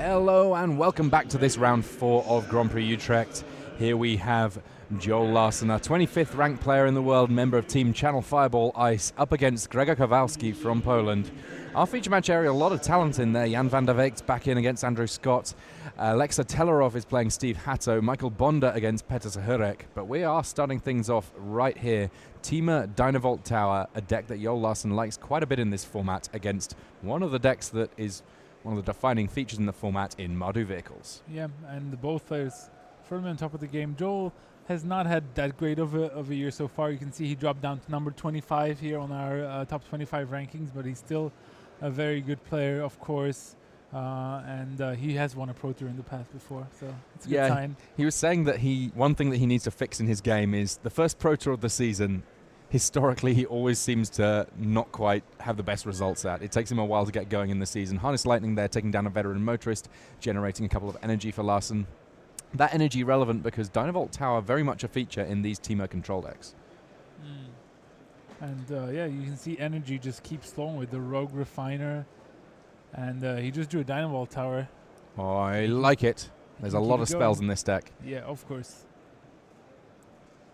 Hello and welcome back to this round 4 of Grand Prix Utrecht. Here we have Joel Larsen, a 25th ranked player in the world, member of Team Channel Fireball Ice, up against Gregor Kowalski from Poland. Our feature match area, a lot of talent in there. Jan van der Veekt back in against Andrew Scott. Alexa Tellerov is playing Steve Hatto. Michael Bonda against Petr Zahurek. But we are starting things off right here. Teamer Dynavolt Tower, a deck that Joel Larsen likes quite a bit in this format, against one of the decks that is one of the defining features in the format in Mardu vehicles. Yeah, and both players firmly on top of the game. Joel has not had that great of a year so far. You can see he dropped down to number 25 here on our top 25 rankings, but he's still a very good player, of course. And he has won a Pro Tour in the past before, so it's a good sign. He was saying that one thing that he needs to fix in his game is the first Pro Tour of the season. Historically, he always seems to not quite have the best results at. It takes him a while to get going in the season. Harness Lightning there, taking down a veteran motorist, generating a couple of energy for Larsen. That energy relevant because Dynavolt Tower very much a feature in these Teamer control decks. And yeah, you can see energy just keeps flowing with the Rogue Refiner. And he just drew a Dynavolt Tower. Oh, I like it. There's a lot of spells in this deck. Yeah, of course.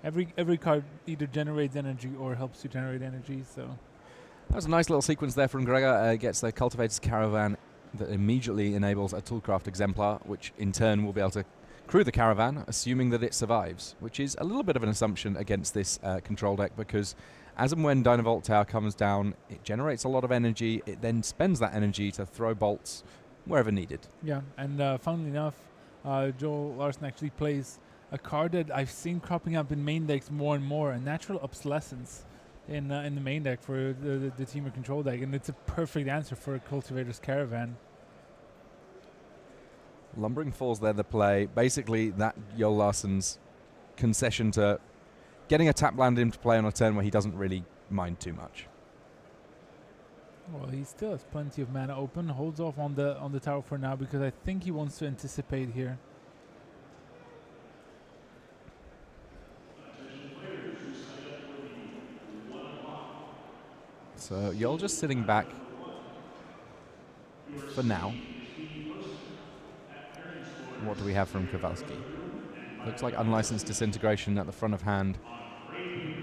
Every card either generates energy or helps you generate energy. So that was a nice little sequence there from Gregor. Gets the Cultivator's Caravan that immediately enables a Toolcraft Exemplar, which in turn will be able to crew the Caravan, assuming that it survives, which is a little bit of an assumption against this control deck, because as and when Dynavolt Tower comes down, it generates a lot of energy. It then spends that energy to throw bolts wherever needed. Yeah, and funnily enough, Joel Larsen actually plays a card that I've seen cropping up in main decks more and more, a Natural Obsolescence in the main deck for the Teamer control deck, and it's a perfect answer for a Cultivator's Caravan. Lumbering Falls there, the play. Basically, that Joel Larsen's concession to getting a tap land into play on a turn where he doesn't really mind too much. Well, he still has plenty of mana open. Holds off on the tower for now because I think he wants to anticipate here. So Joel just sitting back for now. What do we have from Kowalski? Looks like Unlicensed Disintegration at the front of hand.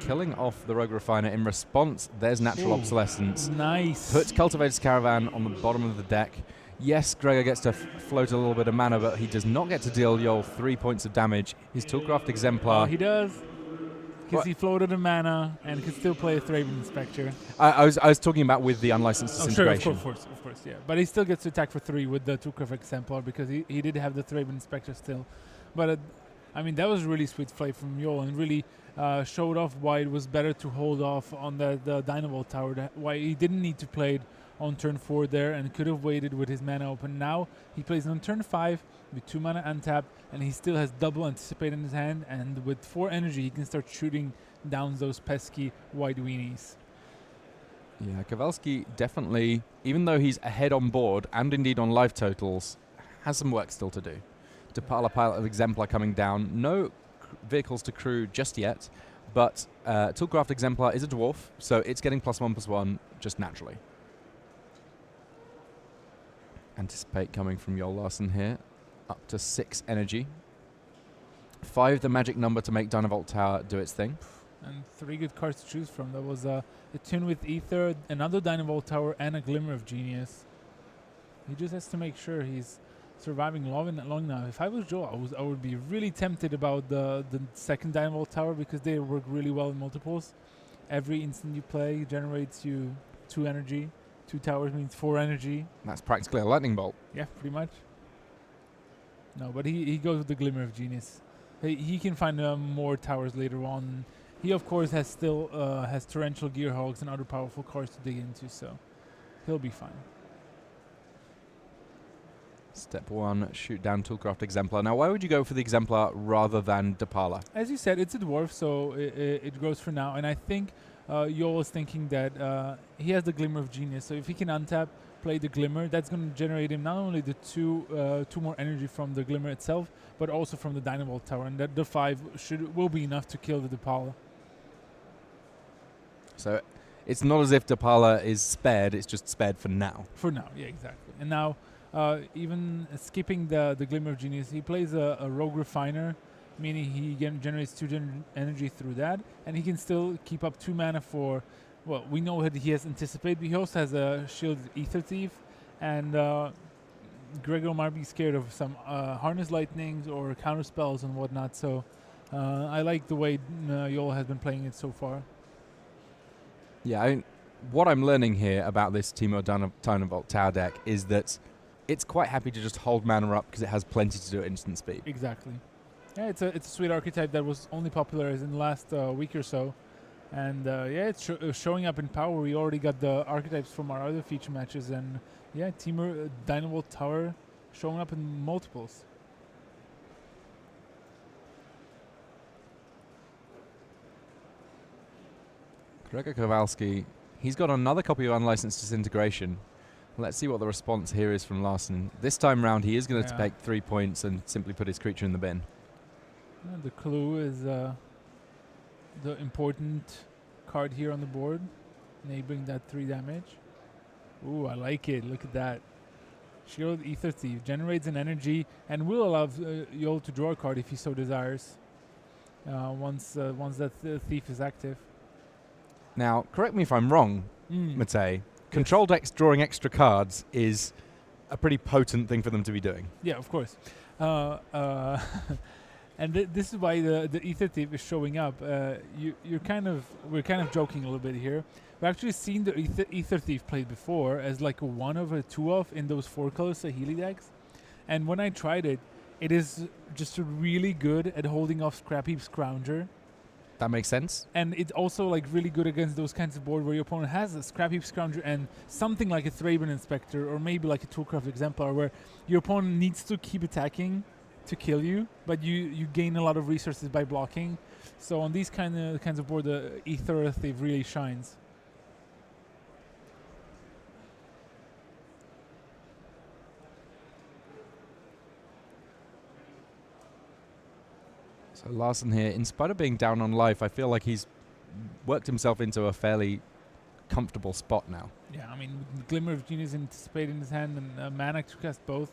Killing off the Rogue Refiner. In response, there's Natural Obsolescence. Nice. Puts Cultivator's Caravan on the bottom of the deck. Yes, Gregor gets to float a little bit of mana, but he does not get to deal Joel 3 points of damage. His Toolcraft Exemplar. Oh, he does. Because he floated a mana and could still play a Thraben Inspector. I was talking about with the Unlicensed Disintegration. Sure, of course, yeah. But he still gets to attack for 3 with the Toolcraft Exemplar because he did have the Thraben Inspector still. But I mean, that was really sweet play from Joel and really showed off why it was better to hold off on the Dynavolt Tower, why he didn't need to play it on turn 4 there and could have waited with his mana open. Now he plays on turn 5 with 2 mana untapped, and he still has double Anticipate in his hand, and with 4 energy he can start shooting down those pesky white weenies. Yeah, Kowalski definitely, even though he's ahead on board and indeed on life totals, has some work still to do. Depala Pilot of Exemplar coming down. No vehicles to crew just yet, but Toolcraft Exemplar is a dwarf, so it's getting +1/+1 just naturally. Anticipate coming from Joel Larsen here. Up to 6 energy. 5 the magic number to make Dynavolt Tower do its thing. And 3 good cards to choose from. That was a Tune with Ether, another Dynavolt Tower, and a Glimmer of Genius. He just has to make sure he's surviving long now. If I was Joel, I would be really tempted about the second Dynavolt Tower because they work really well in multiples. Every instant you play generates you 2 energy. 2 towers means 4 energy. That's practically a lightning bolt. Yeah, pretty much. No, but he goes with the Glimmer of Genius. He can find more towers later on. He, of course, has Torrential Gearhogs and other powerful cards to dig into, so he'll be fine. Step 1, shoot down Toolcraft Exemplar. Now, why would you go for the Exemplar rather than Depala? As you said, it's a dwarf, so it grows for now. And I think Joel is thinking that he has the Glimmer of Genius, so if he can untap, play the Glimmer, that's going to generate him not only the 2 more energy from the Glimmer itself, but also from the Dynavolt Tower, and that the 5 will be enough to kill the Depala. So it's not as if Depala is spared, it's just spared for now. For now, yeah, exactly. And now even skipping the Glimmer of Genius, he plays a Rogue Refiner, meaning he generates 2 energy through that, and he can still keep up 2 mana for, well, we know that he has Anticipate, but he also has a Shielded Ether Thief, and Gregor might be scared of some Harness Lightnings or counter spells and whatnot, so I like the way Yol has been playing it so far. Yeah, what I'm learning here about this Teemo Dynavolt Tower deck is that it's quite happy to just hold mana up because it has plenty to do at instant speed. Exactly. Yeah, it's a sweet archetype that was only popularized in the last week or so. And yeah, it's showing up in power. We already got the archetypes from our other feature matches. And yeah, Teemo Dynavolt Tower showing up in multiples. Gregor Kowalski, he's got another copy of Unlicensed Disintegration. Let's see what the response here is from Larson. This time round, he is going to take 3 points and simply put his creature in the bin. The clue is the important card here on the board, enabling that 3 damage. Ooh, I like it. Look at that. Shielded Ether Thief generates an energy and will allow Yol to draw a card if he so desires. Once that thief is active. Now, correct me if I'm wrong, Matej. Control decks drawing extra cards is a pretty potent thing for them to be doing. Yeah, of course. And this is why the Ether Thief is showing up. We're kind of joking a little bit here. We've actually seen the Ether Thief played before as like a 1 of a 2 of in those 4-color Saheeli decks. And when I tried it, it is just really good at holding off Scrapheap Scrounger. That makes sense. And it's also like really good against those kinds of board where your opponent has a Scrapheap Scrounger and something like a Thraben Inspector or maybe like a Toolcraft Exemplar where your opponent needs to keep attacking to kill you, but you gain a lot of resources by blocking. So on these kinds of board, the Ether Thief really shines. So Larson here, in spite of being down on life, I feel like he's worked himself into a fairly comfortable spot now. Yeah, I mean, with Glimmer of Genius Anticipate in his hand and Mana to cast both,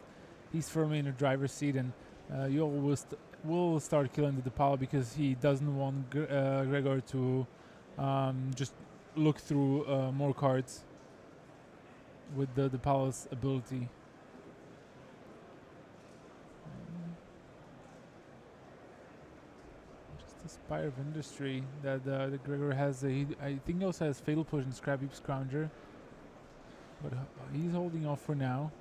he's firmly in a driver's seat, and Yol will start killing the Depala because he doesn't want Gregor to just look through more cards with the Depala's ability. Spire of Industry that Gregor has. I think he also has Fatal Push and Scrapheap Scrounger. But he's holding off for now.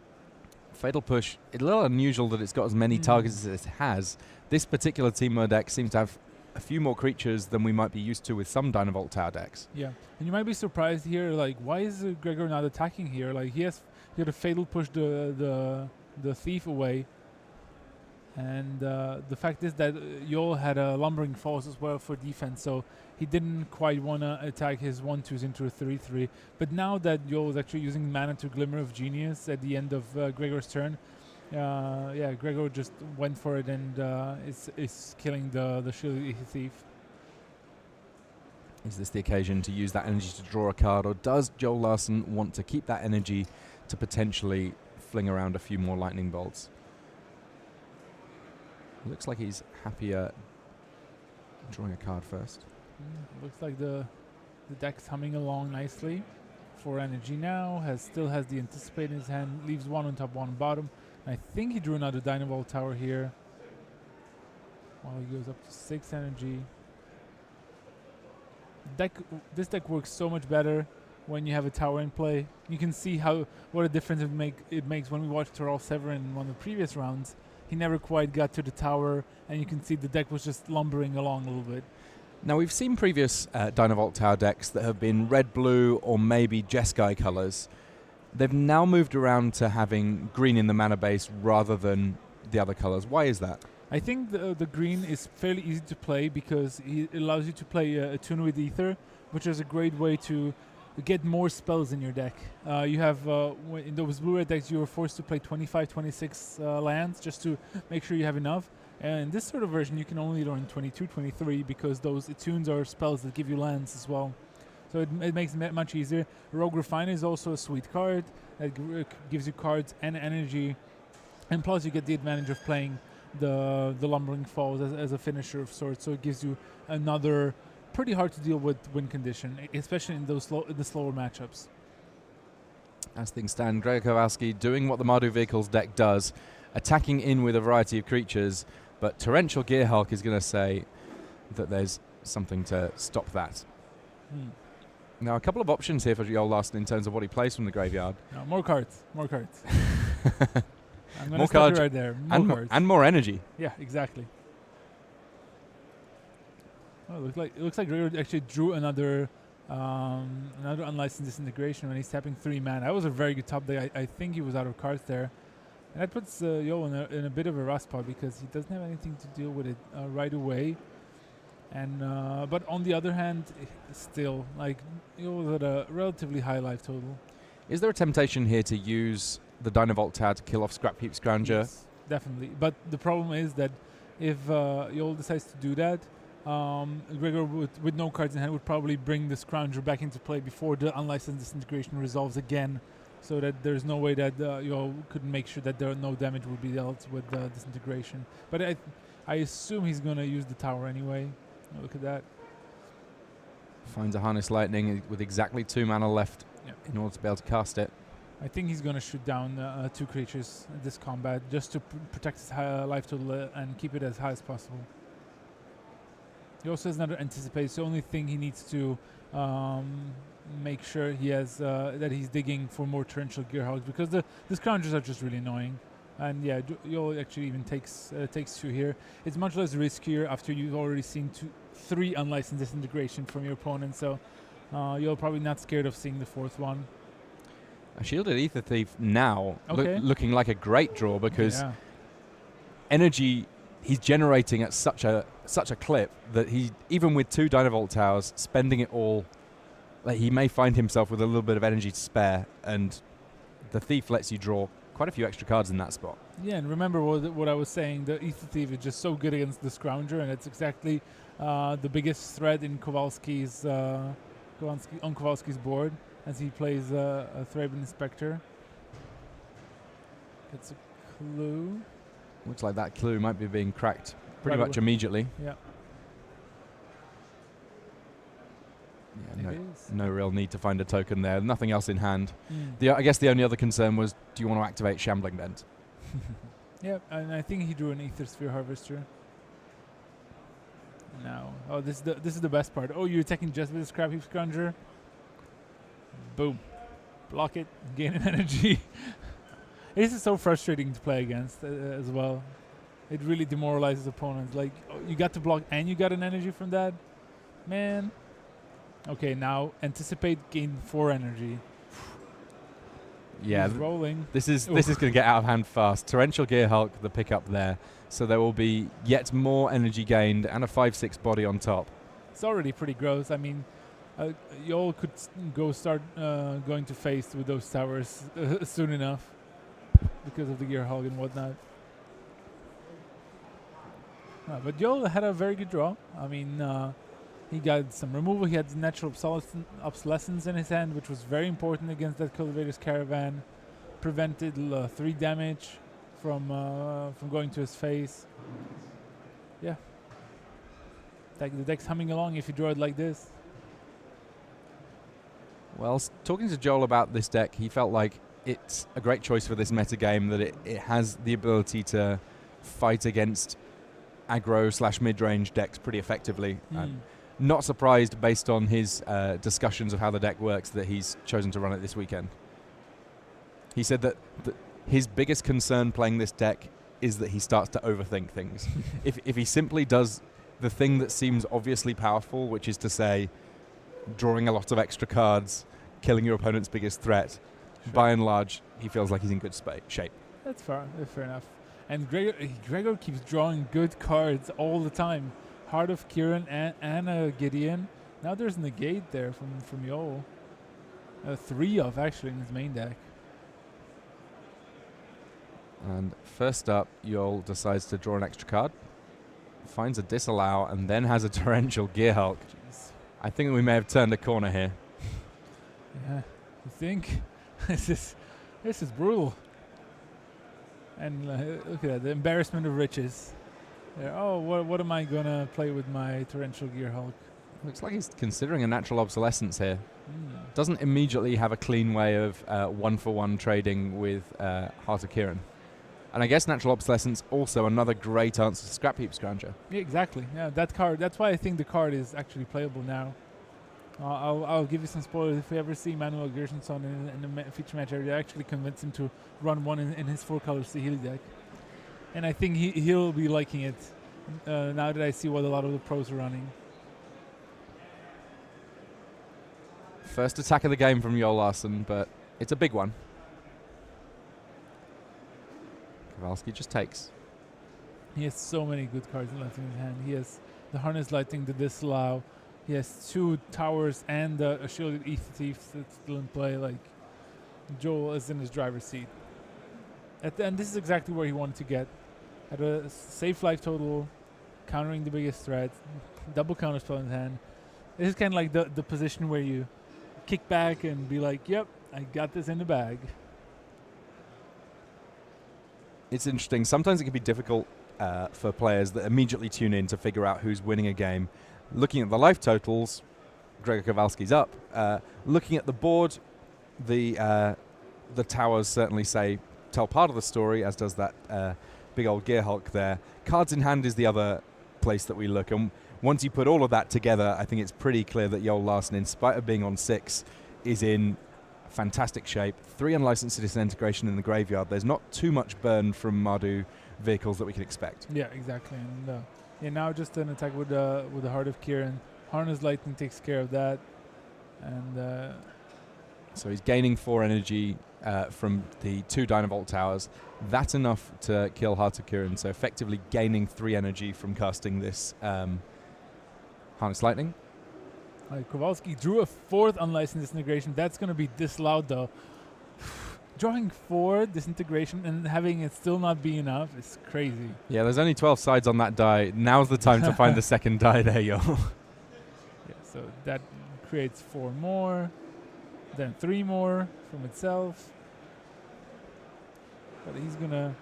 Fatal Push, it's a little unusual that it's got as many targets as it has. This particular Teemo deck seems to have a few more creatures than we might be used to with some Dynavolt Tower decks. Yeah, and you might be surprised here, like, why is Gregor not attacking here? Like, he had to Fatal Push the Thief away. And the fact is that Yol had a Lumbering Falls as well for defense, so he didn't quite want to attack his 1/2s into a 3/3. But now that Yol is actually using mana to Glimmer of Genius at the end of Gregor's turn, yeah, Gregor just went for it and is killing the Shielded Thief. Is this the occasion to use that energy to draw a card, or does Joel Larson want to keep that energy to potentially fling around a few more lightning bolts? Looks like he's happier drawing a card first. Looks like the deck's humming along nicely. 4 energy now, still has the Anticipate in his hand, leaves 1 on top, 1 on bottom. I think he drew another Dynavolt Tower here. While he goes up to 6 energy. This deck works so much better when you have a tower in play. You can see what a difference it makes when we watched Terrell Severin in one of the previous rounds. He never quite got to the tower, and you can see the deck was just lumbering along a little bit. Now, we've seen previous Dynavolt Tower decks that have been red-blue or maybe Jeskai colours. They've now moved around to having green in the mana base rather than the other colours. Why is that? I think the green is fairly easy to play because it allows you to play Attune with Ether, which is a great way to get more spells in your deck. You have, in those blue-red decks, you are forced to play 25, 26 lands just to make sure you have enough. And in this sort of version, you can only learn 22, 23 because those attunes are spells that give you lands as well. So it makes it much easier. Rogue Refiner is also a sweet card that gives you cards and energy, and plus you get the advantage of playing the Lumbering Falls as a finisher of sorts. So it gives you another pretty hard to deal with win condition, especially in the slower matchups. As things stand, Gregor Kowalski doing what the Mardu Vehicles deck does, attacking in with a variety of creatures, but Torrential Gearhulk is going to say that there's something to stop that. Now, a couple of options here for Joel Larson in terms of what he plays from the graveyard. No, more cards. I'm going to More stop cards you right there. More cards. And more energy. Yeah, exactly. Oh, it looks like Gregor actually drew another unlicensed disintegration when he's tapping 3 mana. That was a very good top deck. I think he was out of cards there. And that puts Joel in a bit of a rust spot because he doesn't have anything to deal with it right away. And but on the other hand, still, like, Joel at a relatively high life total. Is there a temptation here to use the Dynavolt Tower to kill off Scrap Heap Scrounger? Yes, definitely. But the problem is that if Joel decides to do that, Gregor with no cards in hand would probably bring the Scrounger back into play before the unlicensed disintegration resolves again, so that there's no way that Joel could make sure that no damage would be dealt with disintegration. But I assume he's going to use the tower anyway. Look at that. Finds a Harness Lightning with exactly 2 mana left in order to be able to cast it. I think he's going to shoot down 2 creatures in this combat just to protect his high life total and keep it as high as possible. He also has another Anticipate. So the only thing he needs to make sure he has that he's digging for more Torrential Gearhogs, because the Scroungers are just really annoying. And yeah, Joel actually even takes 2 here. It's much less riskier after you've already seen 3 unlicensed disintegration from your opponent. So you're probably not scared of seeing the 4th one. A Shielded Ether Thief now looking like a great draw, because energy he's generating at such a clip that he, even with 2 Dynavolt Towers, spending it all, like, he may find himself with a little bit of energy to spare, and the Thief lets you draw quite a few extra cards in that spot. Yeah, and remember what I was saying, the Ether Thief is just so good against the Scrounger, and it's exactly the biggest threat in Kowalski's on Kowalski's board, as he plays a Thraben Inspector. Gets a clue. Looks like that clue might be being cracked pretty Right much immediately. Yeah. No real need to find a token there. Nothing else in hand. I guess the only other concern was, do you want to activate Shambling Dent? Yeah, and I think he drew an Ether Sphere Harvester. Now, this is the best part. Oh, you're attacking just with the Scrap Heap Scrounger. Boom, block it, gain an energy. This is so frustrating to play against as well. It really demoralizes opponents. Like, you got to block and you got an energy from that, man. Okay, now Anticipate, gain 4 energy. Yeah, he's rolling. This is going to get out of hand fast. Torrential Gearhulk, the pickup there. So there will be yet more energy gained and a 5/6 body on top. It's already pretty gross. I mean, you all could start going to face with those towers soon enough because of the Gearhulk and whatnot. But Joel had a very good draw. I mean, he got some removal. He had Natural Obsolescence in his hand, which was very important against that Cultivator's Caravan. Prevented 3 damage from going to his face. Yeah. The deck's humming along if you draw it like this. Well, talking to Joel about this deck, he felt like it's a great choice for this meta game, that it has the ability to fight against aggro/mid-range decks pretty effectively. Not surprised, based on his discussions of how the deck works, that he's chosen to run it this weekend. He said that his biggest concern playing this deck is that he starts to overthink things. If he simply does the thing that seems obviously powerful, which is to say drawing a lot of extra cards, killing your opponent's biggest threat, by and large, he feels like he's in good shape. That's fair enough. And Gregor keeps drawing good cards all the time. Heart of Kieran and Gideon. Now there's Negate there from Joel. 3 of, actually, in his main deck. And first up, Joel decides to draw an extra card, finds a Disallow, and then has a Torrential Gearhulk. Jeez. I think we may have turned a corner here. Yeah, you think? this is brutal. And look at that, the embarrassment of riches. There. Oh, what am I gonna play with my torrential Gear Hulk? Looks like he's considering a natural obsolescence here. Doesn't immediately have a clean way of 1-for-1 trading with Heart of Kieran. And I guess natural obsolescence also another great answer to Scrap Heap Scrounger. Yeah, exactly. Yeah, that card. That's why I think the card is actually playable now. I'll give you some spoilers. If we ever see Manuel Gershenson in the feature match area, I actually convinced him to run one in his 4-color Sahili deck. And I think he'll be liking it now that I see what a lot of the pros are running. First attack of the game from Joel Larsen, but it's a big one. Kowalski just takes. He has so many good cards left in his hand. He has the Harness Lighting, the Disallow. He has 2 towers and a Shielded Ether Thief that's still in play. Like, Joel is in his driver's seat. And this is exactly where he wanted to get. At a safe life total, countering the biggest threat, double counterspell in his hand. This is kind of like the position where you kick back and be like, yep, I got this in the bag. It's interesting. Sometimes it can be difficult for players that immediately tune in to figure out who's winning a game. Looking at the life totals, Gregor Kowalski's up. Looking at the board, the towers certainly tell part of the story, as does that big old Gear Hulk there. Cards in hand is the other place that we look. And once you put all of that together, I think it's pretty clear that Joel Larsen, in spite of being on 6, is in fantastic shape. 3 unlicensed disintegration in the graveyard. There's not too much burn from Mardu vehicles that we can expect. Yeah, exactly. And now just an attack with the Heart of Kieran. Harness Lightning takes care of that. And so he's gaining 4 energy from the 2 Dynavolt towers. That's enough to kill Heart of Kieran. So effectively gaining 3 energy from casting this Harness Lightning. Kowalski drew a 4th unlicensed disintegration. That's going to be disallowed though. Drawing 4 disintegration and having it still not be enough is crazy. Yeah, there's only 12 sides on that die. Now's the time to find the second die there, yo. Yeah, so that creates 4 more, then 3 more from itself. But he's gonna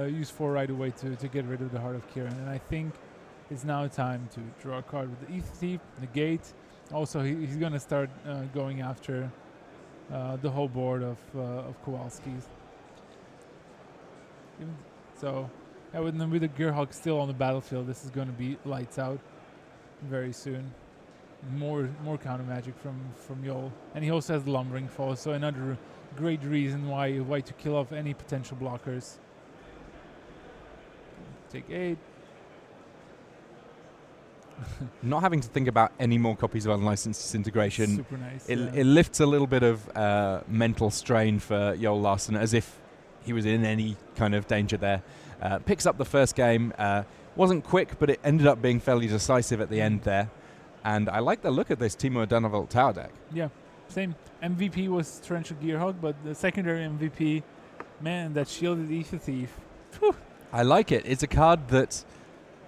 use 4 right away to get rid of the Heart of Kieran. And I think it's now time to draw a card with the Ether Thief, negate. Also, he's gonna start going after the whole board of Kowalski's. So, with the Gear Hulk still on the battlefield, this is going to be lights out very soon. More counter magic from Joel, and he also has the Lumbering Fall. So another great reason why to kill off any potential blockers. Take 8. Not having to think about any more copies of Unlicensed Disintegration. Super nice. It lifts a little bit of mental strain for Joel Larsen, as if he was in any kind of danger there. Picks up the first game. Wasn't quick, but it ended up being fairly decisive at the end there. And I like the look at this Timur Dynavolt Tower deck. Yeah, same. MVP was Torrential Gear Hulk, but the secondary MVP, man, that Shielded Ether Thief. Whew. I like it. It's a card that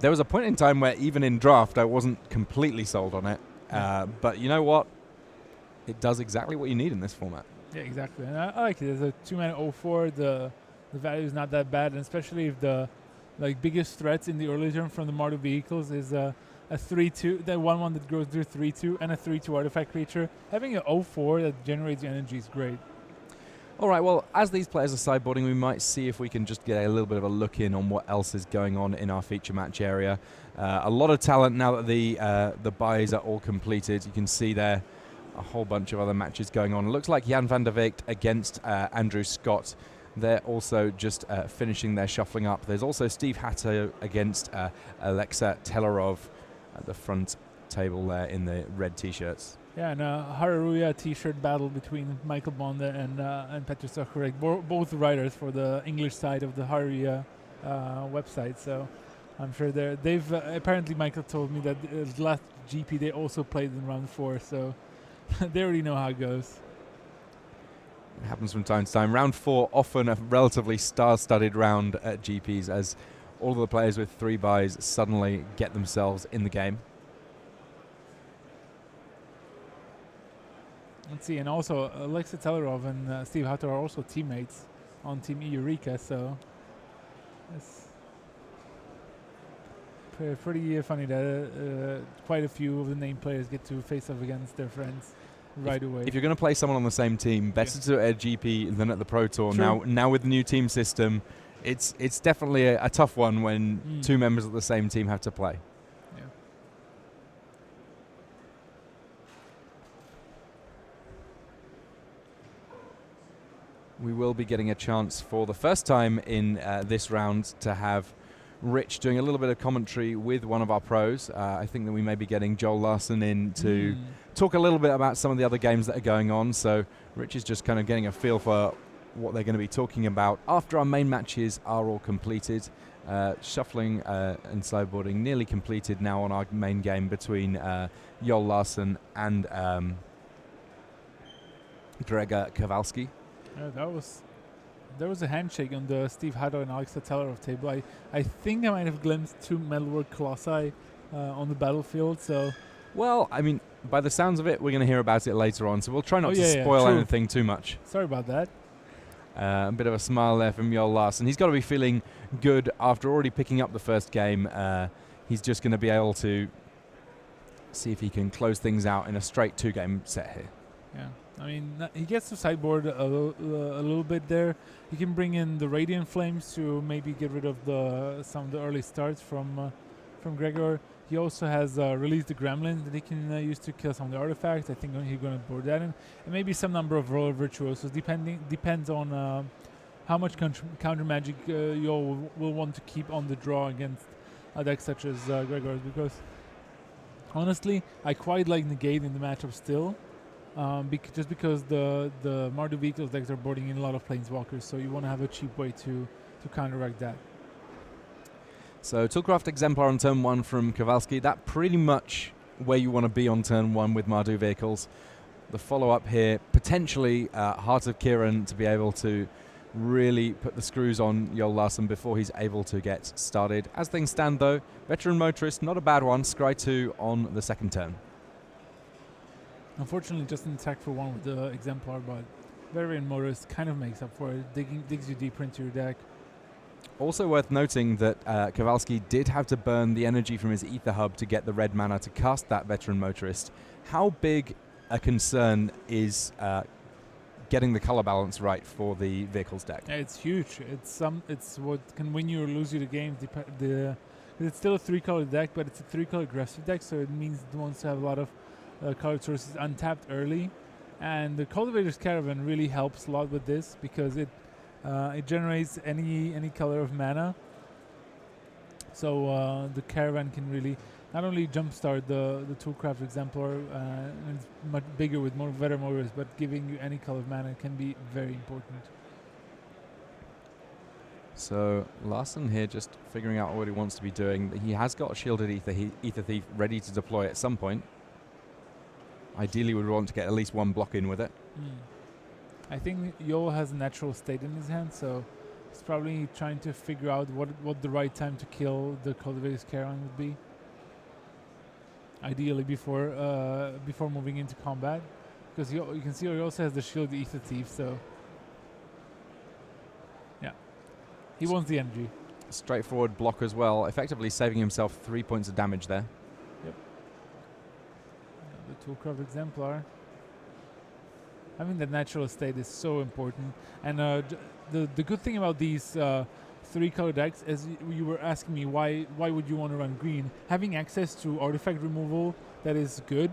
there was a point in time where even in draft I wasn't completely sold on it. But you know what? It does exactly what you need in this format. Yeah, exactly. And I like it. As a 2-mana 0/4, the value is not that bad, and especially if the biggest threats in the early turn from the Mardu vehicles is a 3/2, that 1/1 that grows through 3/2, and a 3/2 artifact creature. Having an 0/4 that generates energy is great. All right, well, as these players are sideboarding, we might see if we can just get a little bit of a look in on what else is going on in our feature match area. A lot of talent now that the buys are all completed. You can see there a whole bunch of other matches going on. It looks like Jan van der Veekt against Andrew Scott. They're also just finishing their shuffling up. There's also Steve Hatto against Alexa Telerov at the front table there in the red T-shirts. Yeah, and a Hararuya T-shirt battle between Michael Bonde and Petr Socharek, both writers for the English side of the Hararuya website. So I'm sure they've apparently Michael told me that last GP they also played in round 4, so they already know how it goes. It happens from time to time. Round 4, often a relatively star-studded round at GPs, as all of the players with 3 buys suddenly get themselves in the game. Let's see, and also Alexa Telerov and Steve Hutter are also teammates on Team Eureka, so it's pretty funny that quite a few of the named players get to face off against their friends right away. If you're going to play someone on the same team, better to do it at GP than at the Pro Tour. True. Now with the new team system, it's definitely a tough one when two members of the same team have to play. Yeah. We will be getting a chance for the first time in this round to have Rich doing a little bit of commentary with one of our pros. I think that we may be getting Joel Larson in to talk a little bit about some of the other games that are going on. So Rich is just kind of getting a feel for what they're going to be talking about after our main matches are all completed. Shuffling and sideboarding nearly completed now on our main game between Joel Larson and Gregor Kowalski. There was a handshake on the Steve Haddo and Alexa Telerov table. I think I might have glimpsed two Metalwork Colossi on the battlefield. So, well, I mean, by the sounds of it, we're going to hear about it later on. So we'll try not to yeah, spoil true. anything too much. Sorry about that. A bit of a smile there from Joel Larson. He's got to be feeling good after already picking up the first game. He's just going to be able to see if he can close things out in a straight 2-game set here. Yeah. I mean, he gets to sideboard a little bit there. He can bring in the Radiant Flames to maybe get rid of some of the early starts from Gregor. He also has released the Gremlin that he can use to kill some of the artifacts. I think he's going to board that in. And maybe some number of Roller Virtuosos, depends on how much counter magic you will want to keep on the draw against decks such as Gregor's. Because, honestly, I quite like negating the matchup still. Just because the Mardu Vehicles decks are boarding in a lot of Planeswalkers, so you want to have a cheap way to counteract that. So Toolcraft Exemplar on turn 1 from Kowalski. That pretty much where you want to be on turn 1 with Mardu Vehicles. The follow-up here, potentially Heart of Kiran to be able to really put the screws on Joel Larson before he's able to get started. As things stand, though, Veteran Motorist, not a bad one. Scry 2 on the second turn. Unfortunately, just an attack for 1 with the Exemplar, but Veteran Motorist kind of makes up for it. Digs you deeper into your deck. Also worth noting that Kowalski did have to burn the energy from his Ether Hub to get the red mana to cast that Veteran Motorist. How big a concern is getting the color balance right for the Vehicles deck? Yeah, it's huge. It's what can win you or lose you the game. It's still a 3-color deck, but it's a 3-color aggressive deck, so it means it wants to have a lot of colored sources untapped early. And the Cultivator's Caravan really helps a lot with this because it generates any color of mana. So the Caravan can really not only jumpstart the Toolcraft Exemplar, and it's much bigger with more Veteran Motorists, but giving you any color of mana can be very important. So Larson here just figuring out what he wants to be doing. He has got a Shielded Ether Thief ready to deploy at some point. Ideally would want to get at least one block in with it. I think Joel has a Natural State in his hand, so he's probably trying to figure out what the right time to kill the Cultivator's Caravan would be. Ideally before moving into combat, because you can see he also has the Shield Ether Thief, so yeah, he wants the energy. Straightforward block as well, effectively saving himself 3 points of damage there. Yep. The Toolcraft Exemplar. I mean, the natural state is so important, and the good thing about these 3-color decks, as you were asking me, why would you want to run green? Having access to artifact removal that is good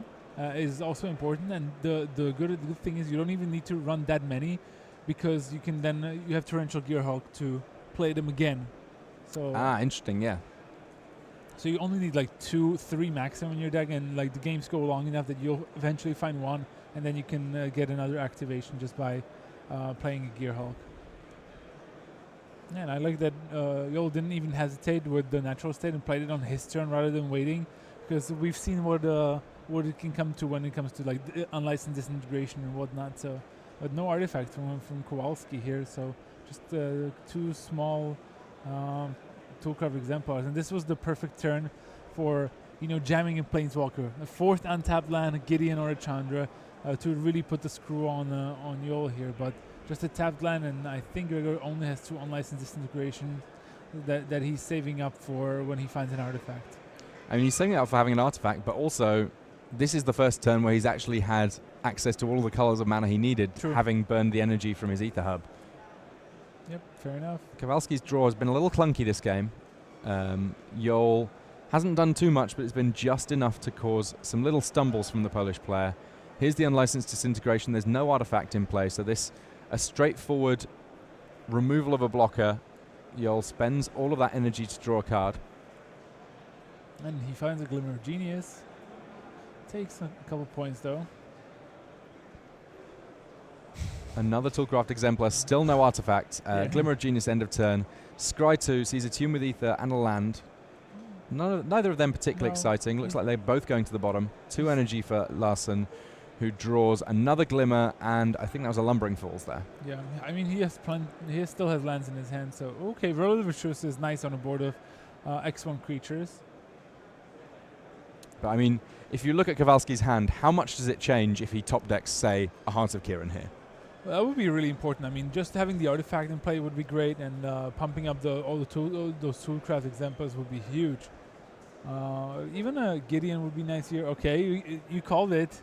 is also important, and the good thing is you don't even need to run that many, because you can then you have Torrential Gearhulk to play them again. So interesting, yeah. So you only need like 2-3 maximum in your deck, and like the games go long enough that you'll eventually find one, and then you can get another activation just by playing a Gearhulk. Yeah, and I like that Joel didn't even hesitate with the natural state and played it on his turn rather than waiting, because we've seen what it can come to when it comes to like unlicensed disintegration and whatnot. So, but no artifact from Kowalski here. So just 2 small Toolcraft Exemplars, and this was the perfect turn for jamming a Planeswalker, a 4th untapped land, a Gideon or a Chandra. to really put the screw on Yol here. But just a tapped land, and I think Gregor only has 2 unlicensed disintegration that he's saving up for when he finds an artifact. I mean, he's saving it up for having an artifact, but also this is the first turn where he's actually had access to all the colors of mana he needed, having burned the energy from his Ether Hub. Yep, fair enough. Kowalski's draw has been a little clunky this game. Yol hasn't done too much, but it's been just enough to cause some little stumbles from the Polish player. Here's the unlicensed disintegration. There's no artifact in play, so this a straightforward removal of a blocker. Yol spends all of that energy to draw a card. And he finds a Glimmer of Genius. Takes a couple points though. Another Toolcraft Exemplar, still no artifact. Glimmer of Genius, end of turn. Scry 2 sees a Tune with Ether and a land. Neither of them particularly exciting. Looks like they're both going to the bottom. 2 energy for Larsen, who draws another Glimmer, and I think that was a Lumbering Falls there. Yeah, I mean, he still has lands in his hand, so okay, Relative Truce is nice on a board of X1 creatures. But I mean, if you look at Kowalski's hand, how much does it change if he top decks, say, a Heart of Kiran here? Well, that would be really important. I mean, just having the artifact in play would be great, and pumping up all those Toolcraft Exemplars would be huge. Even a Gideon would be nice here. Okay, you called it.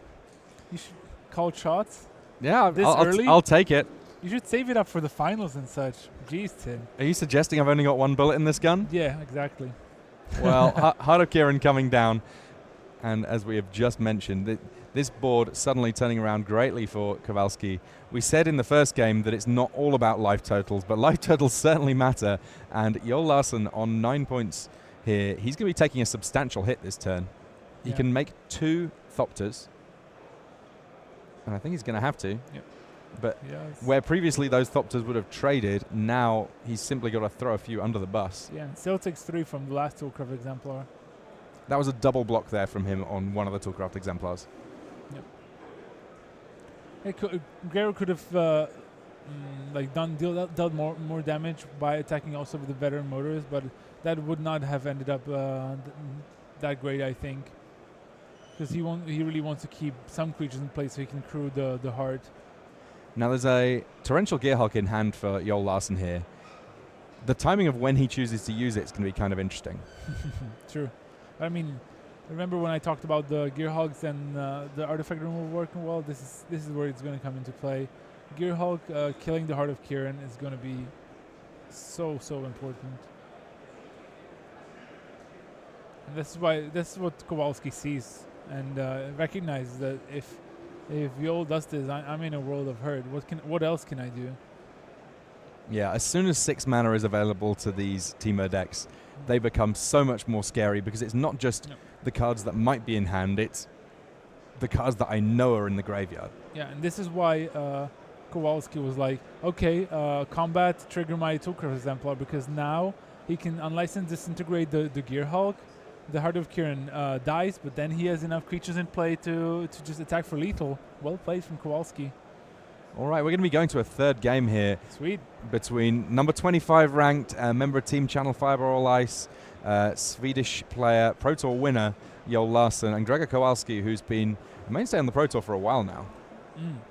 You should call shots. Yeah, early? I'll take it. You should save it up for the finals and such. Jeez, Tim. Are you suggesting I've only got 1 bullet in this gun? Yeah, exactly. Well, Heart of Kiran coming down. And as we have just mentioned, this board suddenly turning around greatly for Kowalski. We said in the first game that it's not all about life totals, but life totals certainly matter. And Yol Larsen on 9 points here. He's going to be taking a substantial hit this turn. He can make 2 Thopters. And I think he's going to have to. Yep. But where previously those Thopters would have traded, now he's simply got to throw a few under the bus. Yeah, and still takes 3 from the last Toolcraft Exemplar. That was a double block there from him on one of the Toolcraft Exemplars. Yep. Gregor could have dealt more damage by attacking also with the veteran motors, but that would not have ended up that great, I think, because he really wants to keep some creatures in place so he can crew the heart. Now there's a Torrential Gearhulk in hand for Yol Larsen here. The timing of when he chooses to use it is going to be kind of interesting. True. I mean, remember when I talked about the Gearhulks and the artifact removal working well? This is where it's going to come into play. Gearhulk killing the Heart of Kiran is going to be so important. And this is what Kowalski sees and recognizes that if Yol does this, I'm in a world of hurt. What else can I do? Yeah, as soon as 6 mana is available to these Temur decks, they become so much more scary because it's not just the cards that might be in hand, it's the cards that I know are in the graveyard. Yeah, and this is why Kowalski was like, okay, combat, trigger my Toolcraft Exemplar, because now he can unlicense disintegrate the Gearhulk. The Heart of Kiran dies, but then he has enough creatures in play to just attack for lethal. Well played from Kowalski. All right, we're going to be going to a third game here. Sweet. Between number 25 ranked member of Team Channel Fireball Ice, Swedish player, Pro Tour winner, Yol Larsen, and Gregor Kowalski, who's been a mainstay on the Pro Tour for a while now.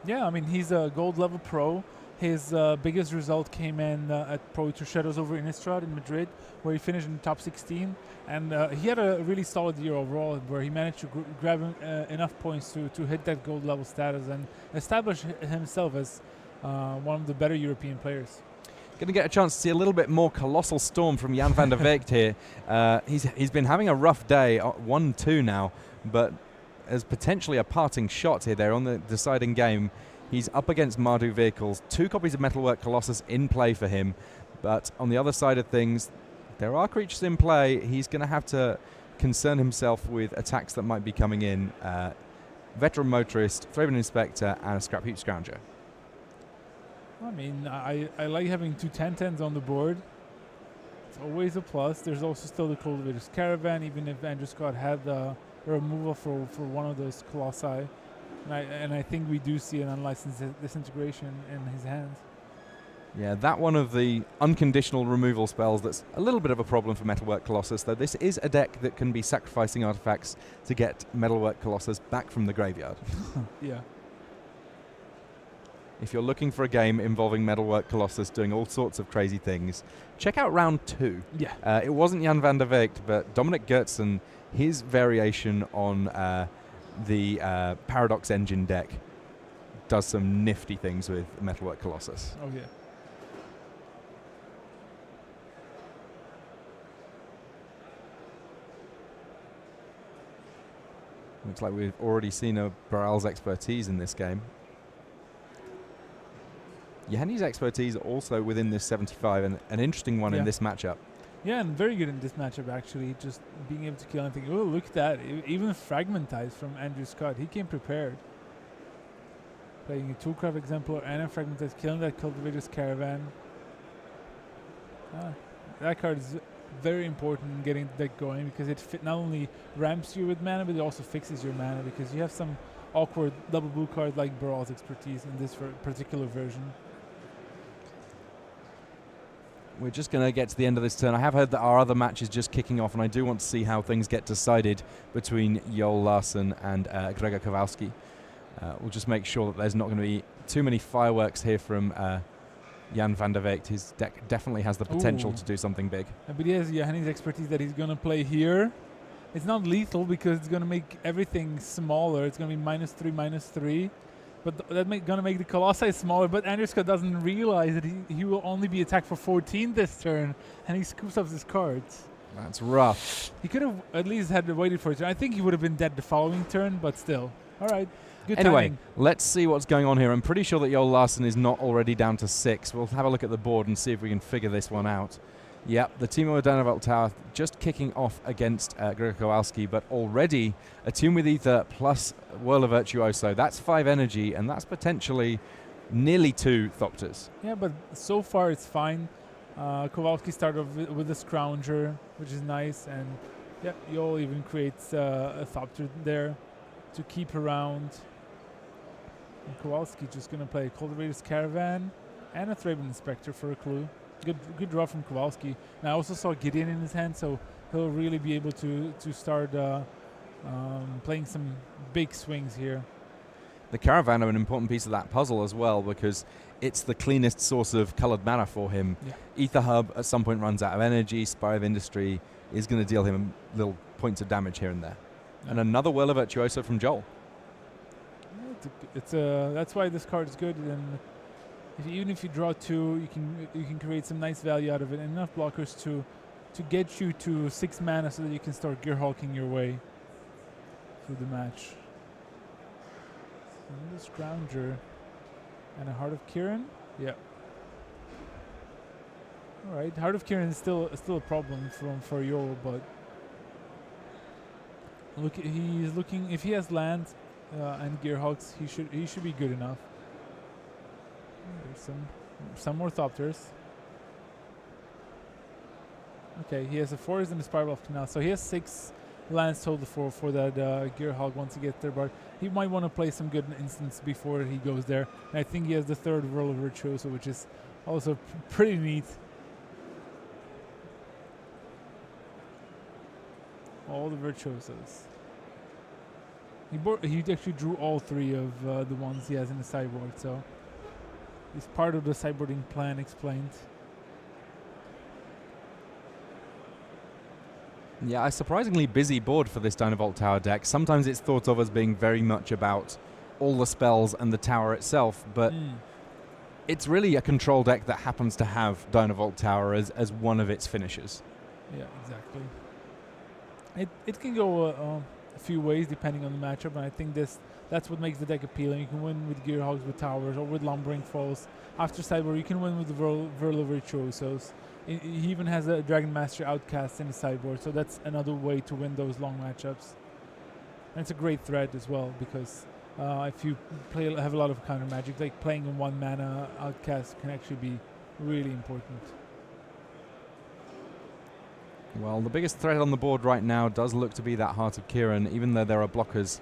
Yeah, I mean, he's a gold level pro. His biggest result came in at Pro Tour Shadows over Innistrad in Madrid, where he finished in the top 16. And he had a really solid year overall, where he managed to grab enough points to hit that gold level status and establish himself as one of the better European players. Going to get a chance to see a little bit more Colossal Storm from Jan van der Vecht here. He's been having a rough day, 1-2 now, but as potentially a parting shot here. They're on the deciding game. He's up against Mardu vehicles, 2 copies of Metalwork Colossus in play for him, but on the other side of things, there are creatures in play. He's going to have to concern himself with attacks that might be coming in. Veteran Motorist, Thraben Inspector, and a Scrap Heap Scrounger. I mean, I like having 2 10-10s on the board. It's always a plus. There's also still the Cultivator's Caravan, even if Andrew Scott had a removal for one of those Colossi. And I think we do see an unlicensed disintegration in his hands. Yeah, that one of the unconditional removal spells that's a little bit of a problem for Metalwork Colossus, though this is a deck that can be sacrificing artifacts to get Metalwork Colossus back from the graveyard. Yeah. If you're looking for a game involving Metalwork Colossus doing all sorts of crazy things, check out round 2. Yeah. It wasn't Jan van der Veegt, but Dominic Gertsen, his variation on the Paradox Engine deck does some nifty things with Metalwork Colossus. Oh, yeah. Looks like we've already seen a Baral's expertise in this game. Yanni's expertise also within this 75, and an interesting one in this matchup. Yeah, and very good in this matchup, actually. Just being able to kill anything. Oh, look at that. Even Fragmentize from Andrew Scott. He came prepared. Playing a Toolcraft Exemplar and a Fragmentize, killing that Cultivator's Caravan. That card is very important in getting the deck going because it not only ramps you with mana, but it also fixes your mana because you have some awkward double blue cards like Baral's expertise in this particular version. We're just going to get to the end of this turn. I have heard that our other match is just kicking off, and I do want to see how things get decided between Joel Larsen and Gregor Kowalski. We'll just make sure that there's not going to be too many fireworks here from Jan van der Veegt. His deck definitely has the potential to do something big. But he has Johanni's expertise that he's going to play here. It's not lethal because it's going to make everything smaller. It's going to be -3/-3. But that's going to make the Colossi smaller. But Andrew Scott doesn't realize that he will only be attacked for 14 this turn. And he scoops up his cards. That's rough. He could have at least had waited for it. I think he would have been dead the following turn, but still. All right. Good anyway, timing. Let's see what's going on here. I'm pretty sure that Joel Larsen is not already down to 6. We'll have a look at the board and see if we can figure this one out. Yep, the Timo Dynavolt Tower just kicking off against Gregor Kowalski, but already Attune with Ether plus Whirl of Virtuoso. That's 5 energy, and that's potentially nearly 2 Thopters. Yeah, but so far it's fine. Kowalski started off with a Scrounger, which is nice, and yeah, Joel even creates a Thopter there to keep around. And Kowalski just going to play Cultivator's Caravan and a Thraben Inspector for a clue. Good draw from Kowalski. And I also saw Gideon in his hand, so he'll really be able to start playing some big swings here. The Caravan are an important piece of that puzzle as well because it's the cleanest source of coloured mana for him. Yeah. Ether Hub at some point runs out of energy. Spire of Industry is going to deal him little points of damage here and there. Yeah. And another Whirl of Virtuoso from Joel. That's why this card is good. And even if you draw 2, you can create some nice value out of it, and enough blockers to get you to 6 mana so that you can start gear hulking your way through the match. And the Scrounger and a Heart of Kiran. Yeah. All right, Heart of Kiran is still a problem for Joel, but look, he's looking. If he has lands and gear hulks, he should be good enough. There's some more Thopters. Okay, he has a Forest and a Spiral of Canal, so he has 6 lands total for that Gear Hulk once he gets there, but he might want to play some good instants before he goes there. And I think he has the 3rd Whirl of Virtuoso, which is also pretty neat. All the Virtuosos. He actually drew all 3 of the ones he has in the sideboard, so it's part of the sideboarding plan explained. Yeah, a surprisingly busy board for this Dynavolt Tower deck. Sometimes it's thought of as being very much about all the spells and the tower itself, but it's really a control deck that happens to have Dynavolt Tower as one of its finishers. Yeah, exactly. It can go a few ways depending on the matchup, and I think that's what makes the deck appealing. You can win with Gear Hogs with towers or with Lumbering Falls. After sideboard, you can win with the Whirl of Virtuosos. He even has a Dragon Master Outcast in the sideboard, so that's another way to win those long matchups. And it's a great threat as well, because if you have a lot of counter magic, like playing a 1 mana Outcast can actually be really important. Well, the biggest threat on the board right now does look to be that Heart of Kiran, even though there are blockers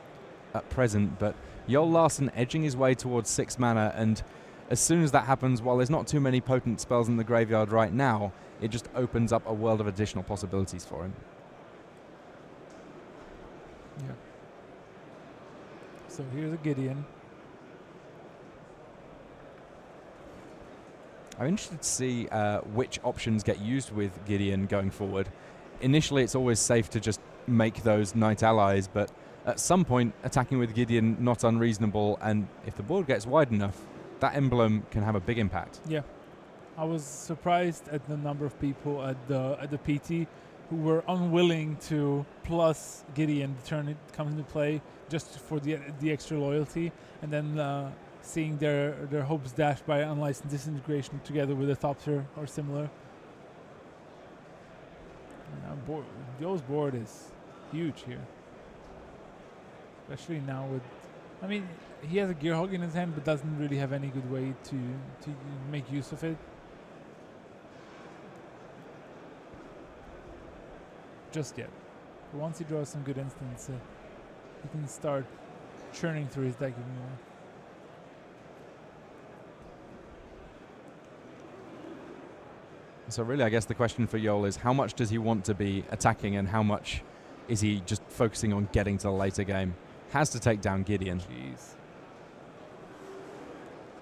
at present. But Joel Larsen edging his way towards 6 mana, and as soon as that happens, while there's not too many potent spells in the graveyard right now, it just opens up a world of additional possibilities for him. Yeah. So here's a Gideon. I'm interested to see which options get used with Gideon going forward. Initially, it's always safe to just make those knight allies, but at some point, attacking with Gideon not unreasonable, and if the board gets wide enough, that emblem can have a big impact. Yeah, I was surprised at the number of people at the PT who were unwilling to plus Gideon the turn it comes into play just for the extra loyalty, and then seeing their hopes dashed by unlicensed disintegration together with a Thopter or similar. Joe's board is huge here, especially now with. I mean, he has a Gearhog in his hand, but doesn't really have any good way to make use of it. Just yet. But once he draws some good instants, he can start churning through his deck even more. So really, I guess the question for Yol is how much does he want to be attacking and how much is he just focusing on getting to the later game? Has to take down Gideon. Jeez.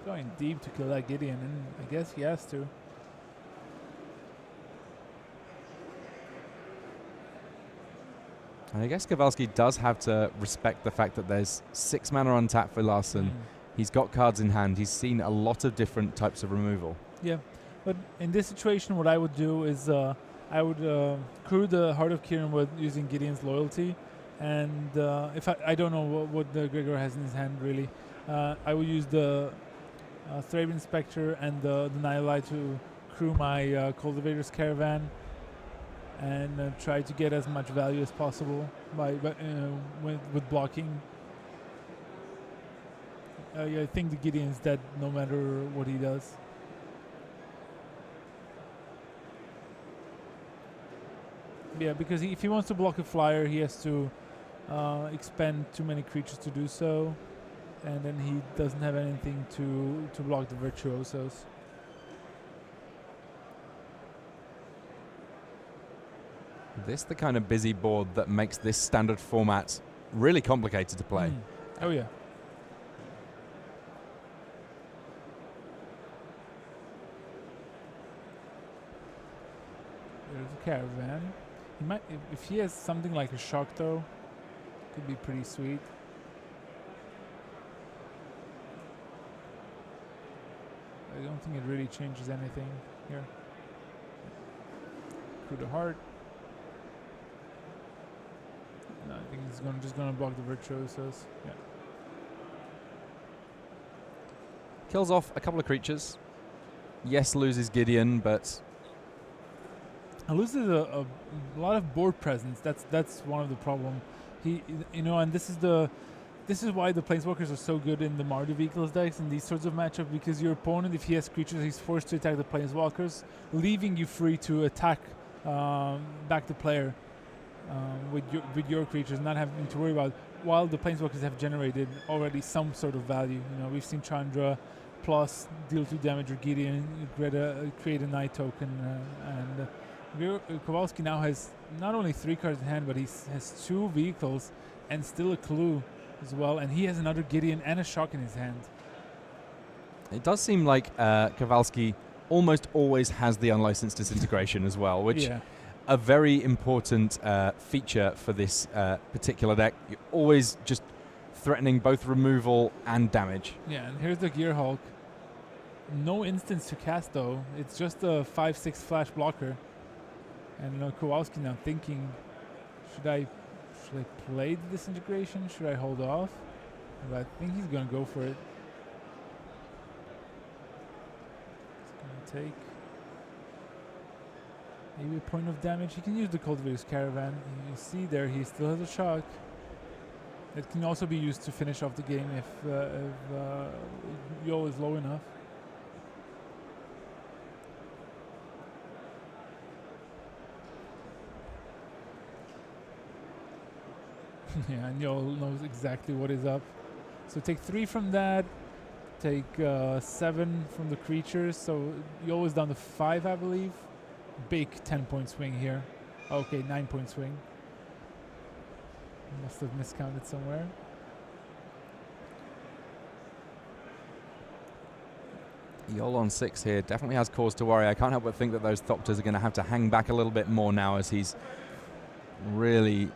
Going deep to kill that Gideon, and I guess he has to. And I guess Kowalski does have to respect the fact that there's 6 mana on tap for Larsen. He's got cards in hand. He's seen a lot of different types of removal. Yeah, but in this situation, what I would do is I would crew the Heart of Kirin with using Gideon's loyalty, and if I don't know what the Gregor has in his hand really, I would use the Thraben Spectre and the Nihilite to crew my Cultivator's Caravan and try to get as much value as possible with blocking. I think the Gideon's dead no matter what he does. Yeah, because if he wants to block a flyer, he has to expend too many creatures to do so, and then he doesn't have anything to block the Virtuosos. This the kind of busy board that makes this standard format really complicated to play. Oh yeah. There's a Caravan. He might, if he has something like a Shock though, could be pretty sweet. I don't think it really changes anything here. Through the Heart. No, I think he's just gonna block the Virtuosos. Yeah. Kills off a couple of creatures. Yes, loses Gideon, but loses a lot of board presence. That's one of the problem. And this is why the Planeswalkers are so good in the Mardu Vehicles decks in these sorts of matchups, because your opponent, if he has creatures, he's forced to attack the Planeswalkers, leaving you free to attack back the player with your creatures, not having to worry about, while the Planeswalkers have generated already some sort of value. We've seen Chandra plus deal 2 damage, or Gideon create a Night token, and Kowalski now has not only 3 cards in hand, but he has 2 vehicles and still a clue as well, and he has another Gideon and a Shock in his hand. It does seem like Kowalski almost always has the unlicensed disintegration as well, which a very important feature for this particular deck. You're always just threatening both removal and damage. Yeah, and here's the Gearhulk. No instance to cast though. It's just a 5/6 flash blocker. And Kowalski now thinking, should I play the disintegration? Should I hold off? But I think he's gonna go for it. He's gonna take maybe a point of damage. He can use the Cultivator's Caravan. You see there, he still has a Shock. It can also be used to finish off the game if Yo is low enough. Yeah, and Yo knows exactly what is up. So take 3 from that, take 7 from the creatures. So Yo is down to 5, I believe. Big 10-point swing here. Okay, 9-point swing. Must have miscounted somewhere. Yol on 6 here definitely has cause to worry. I can't help but think that those Thopters are going to have to hang back a little bit more now as he's really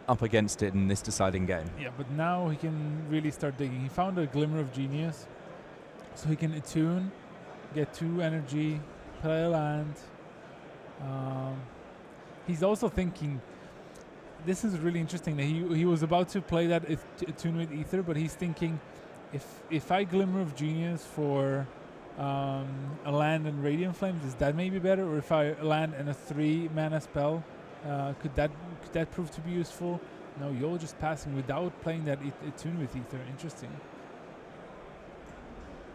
up against it in this deciding game. Yeah, but now he can really start digging. He found a glimmer of genius, so he can attune, get 2 energy, play a land. He's also thinking, this is really interesting, that he was about to play that attune with Ether, but he's thinking, if I glimmer of genius for a land and Radiant Flames, is that maybe better? Or if I land and a 3 mana spell, could that prove to be useful? No, you're just passing without playing that attune with Ether. Interesting.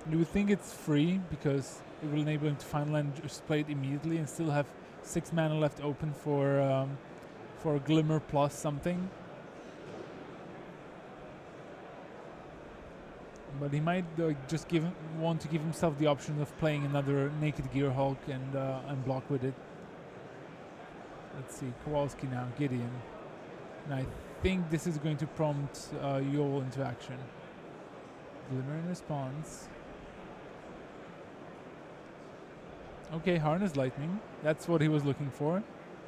You would think it's free because it will enable him to find land, just play it immediately, and still have 6 mana left open for a Glimmer plus something. But he might just want to give himself the option of playing another Naked Gearhulk and block with it. Let's see, Kowalski now, Gideon. And I think this is going to prompt Yol into action. Glimmer in response. Okay, Harness Lightning. That's what he was looking for,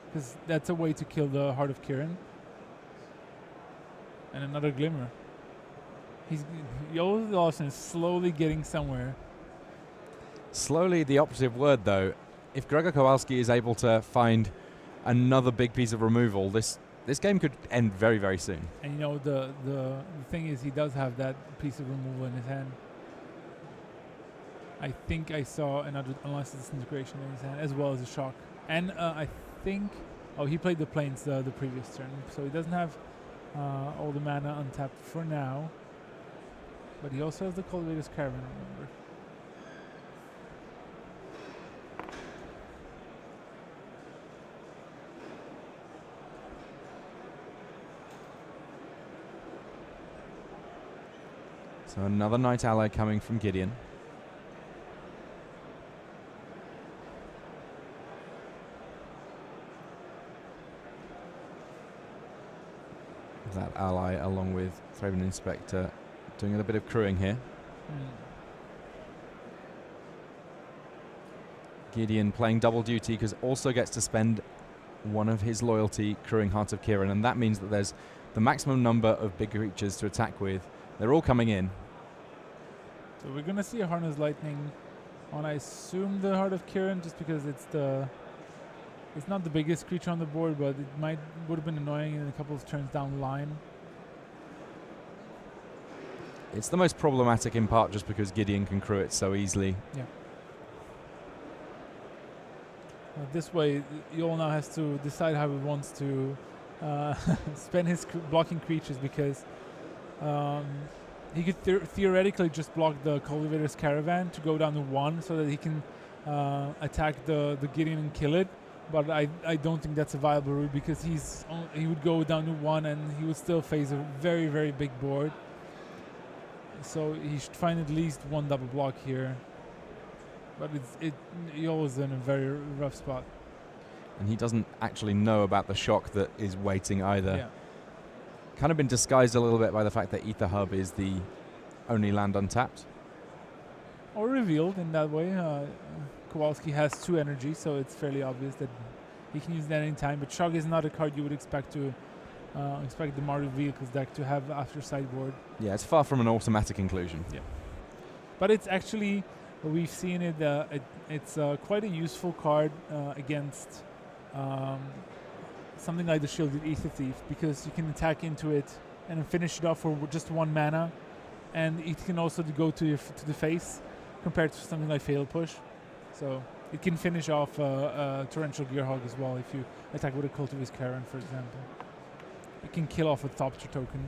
because that's a way to kill the Heart of Kirin. And another Glimmer. Yol Lawson is slowly getting somewhere. Slowly, the operative word, though. If Gregor Kowalski is able to find another big piece of removal, this game could end very, very soon. And you know, the thing is, he does have that piece of removal in his hand. I think I saw another Unless Disintegration in his hand, as well as a Shock. And I think... Oh, he played the Plains the previous turn, so he doesn't have all the mana untapped for now. But he also has the Cultivator's Caravan, remember. So another Night Ally coming from Gideon. That ally, along with Thraben Inspector, doing a bit of crewing here. Gideon playing double duty because also gets to spend one of his loyalty crewing Heart of Kirin, and that means that there's the maximum number of big creatures to attack with. They're all coming in. So we're gonna see a Harness Lightning on, I assume, the Heart of Kirin, just because it's not the biggest creature on the board, but it would have been annoying in a couple of turns down the line. It's the most problematic in part just because Gideon can crew it so easily. Yeah. This way, Yol now has to decide how he wants to spend his blocking creatures, because he could theoretically just block the Cultivator's Caravan to go down to 1 so that he can attack the Gideon and kill it. But I don't think that's a viable route, because he would go down to 1 and he would still face a very, very big board. So he should find at least one double block here. But Yol is in a very rough spot. And he doesn't actually know about the shock that is waiting either. Yeah. Kind of been disguised a little bit by the fact that Ether Hub is the only land untapped. Or revealed in that way. Kowalski has 2 energy, so it's fairly obvious that he can use that any time. But Shock is not a card you would expect the Mario Vehicles deck to have after sideboard. Yeah, it's far from an automatic inclusion. Yeah. But it's actually, we've seen it, it's quite a useful card against something like the Shielded Ether Thief, because you can attack into it and then finish it off for just 1 mana, and it can also go to the face compared to something like Fatal Push. So it can finish off Torrential Gearhulk as well if you attack with a Cultivator's Caravan, for example. It can kill off a Thopter token.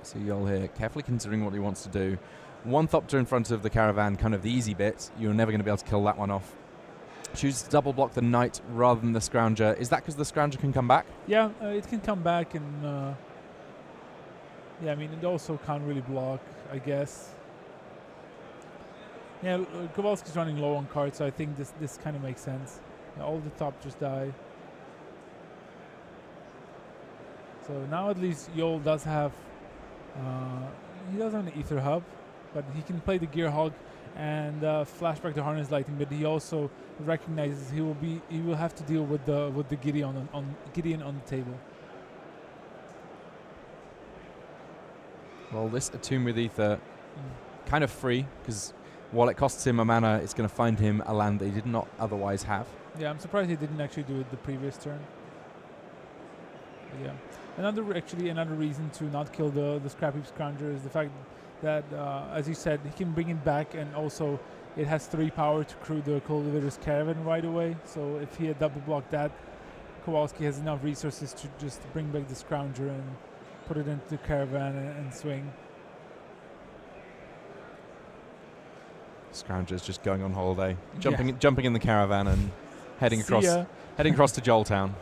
So Yol here, carefully considering what he wants to do. 1 Thopter in front of the Caravan, kind of the easy bit. You're never going to be able to kill that one off. Chooses to double block the Knight rather than the Scrounger. Is that because the Scrounger can come back? Yeah, it can come back, and yeah, I mean, it also can't really block, I guess. Yeah, Kowalski's running low on cards, so I think this kind of makes sense. All the Thopters die. So now at least Yol does have he does have an Ether Hub, But he can play the Gear Hog and flashback the Harness Lightning, but he also recognizes he will have to deal with the Gideon Gideon on the table. Well, this Attune with Ether kind of free, because while it costs him a mana, it's going to find him a land that he did not otherwise have. Yeah, I'm surprised he didn't actually do it the previous turn. But yeah, another reason to not kill the Scrap Heap Scrounger is the fact that, as you said, he can bring it back, and also it has 3 power to crew the Cultivator's Caravan right away. So if he had double blocked that, Kowalski has enough resources to just bring back the Scrounger and put it into the Caravan and swing. Scrounger's just going on holiday, jumping in the Caravan and heading across to Joeltown.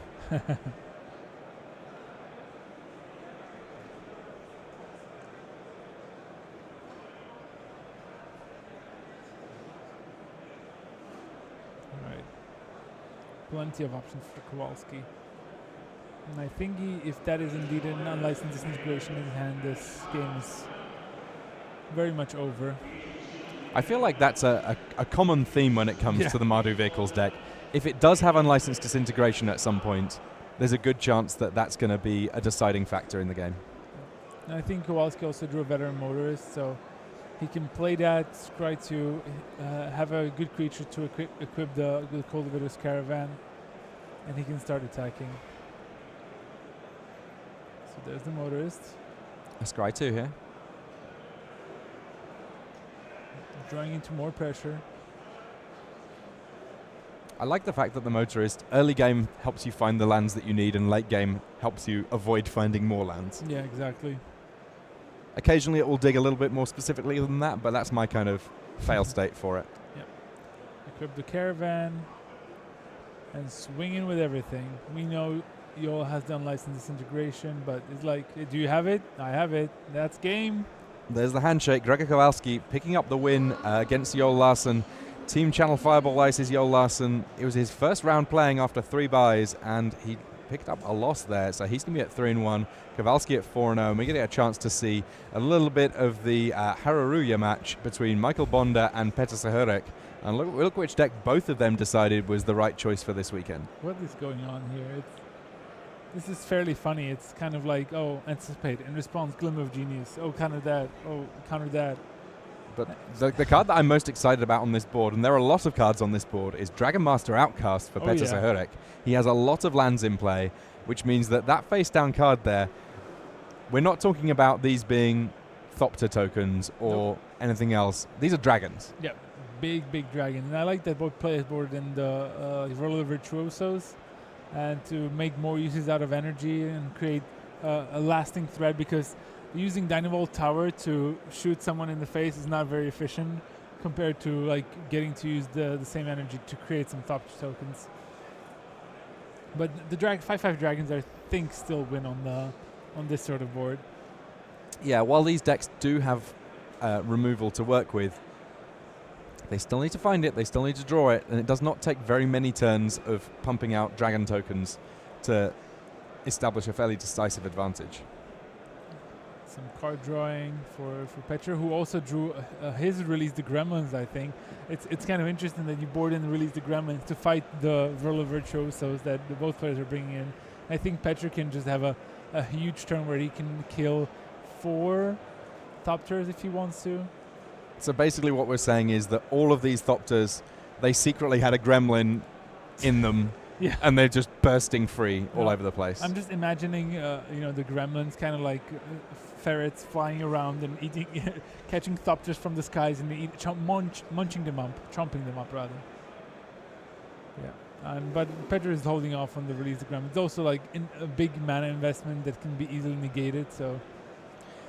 Plenty of options for Kowalski. And I think if that is indeed an unlicensed disintegration in hand, this game is very much over. I feel like that's a common theme when it comes to the Mardu Vehicles deck. If it does have unlicensed disintegration at some point, there's a good chance that that's going to be a deciding factor in the game. And I think Kowalski also drew a veteran motorist, so he can play that, try to have a good creature to equip the Cultivator's Caravan, and he can start attacking. So there's the motorist. A Scry 2 here. Drawing into more pressure. I like the fact that the motorist early game helps you find the lands that you need, and late game helps you avoid finding more lands. Yeah, exactly. Occasionally it will dig a little bit more specifically than that, but that's my kind of fail state for it. Yep. Equip the Caravan and swing in with everything. We know Yoel has done unlicensed disintegration, but it's like, do you have it? I have it. That's game. There's the handshake. Gregor Kowalski picking up the win against Joel Larsen. Team Channel Fireball Ice's Joel Larsen. It was his first round playing after 3 buys, and he picked up a loss there, so he's going to be at 3-1. Kowalski at 4-0, and we're going to get a chance to see a little bit of the Haruruya match between Michael Bonda and Petr Sahurek. And look which deck both of them decided was the right choice for this weekend. What is going on here? This is fairly funny. It's kind of like, oh, anticipate, in response, Glimmer of Genius. Oh, counter that. Oh, counter that. But the card that I'm most excited about on this board, and there are a lot of cards on this board, is Dragon Master Outcast for Petr Sahurek. He has a lot of lands in play, which means that face down card there, we're not talking about these being Thopter tokens or anything else. These are dragons. Yeah, big dragon. And I like that both players board in the Roller Virtuosos, and to make more uses out of energy and create a lasting threat, because using Dynavolt Tower to shoot someone in the face is not very efficient compared to like getting to use the same energy to create some Thopter tokens. But the 5/5 dragons, I think, still win on this sort of board. Yeah, while these decks do have removal to work with, they still need to find it, they still need to draw it, and it does not take very many turns of pumping out dragon tokens to establish a fairly decisive advantage. Some card drawing for Petr, who also drew his Release the Gremlins, I think. It's kind of interesting that you board in Release the Gremlins to fight the Roller Virtuosos that both players are bringing in. I think Petr can just have a huge turn where he can kill 4 Thopters if he wants to. So basically what we're saying is that all of these Thopters, they secretly had a gremlin in them, and they're just bursting free all over the place. I'm just imagining, the gremlins kind of like ferrets flying around and eating, catching Thopters from the skies and munching them up, chomping them up rather. Yeah, but Petr is holding off on the Release the Gremlins. It's also like a big mana investment that can be easily negated. So.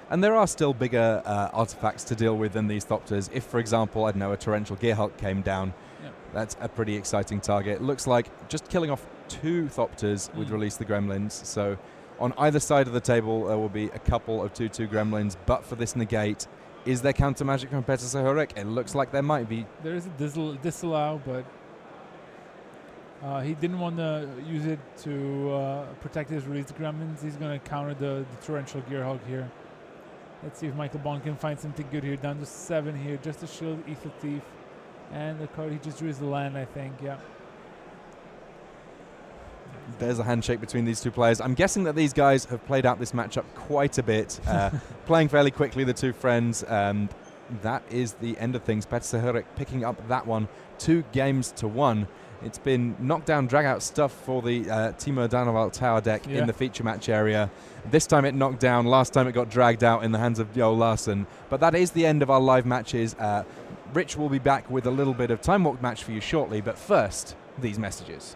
And there are still bigger artifacts to deal with than these Thopters. If, for example, I don't know, a Torrential Gearhulk came down, that's a pretty exciting target. It looks like just killing off 2 Thopters would release the Gremlins. So on either side of the table, there will be a couple of 2/2 Gremlins. But for this negate, is there counter magic from Petr Sahurek? It looks like there might be. There is a disallow, but he didn't want to use it to protect his Release the Gremlins. He's going to counter the Torrential Gearhulk here. Let's see if Michael Bond can find something good here. Down to 7 here. Just a shield, Ether Thief. And the card he just drew is the land, I think. Yeah. There's a handshake between these two players. I'm guessing that these guys have played out this matchup quite a bit, playing fairly quickly, the two friends. That is the end of things. Petr Sahurek picking up that one 2-1. It's been knockdown, drag-out stuff for the Timo Danaval Tower deck in the feature match area. This time it knocked down. Last time it got dragged out in the hands of Joel Larsen. But that is the end of our live matches. Rich will be back with a little bit of Time Walk match for you shortly. But first, these messages.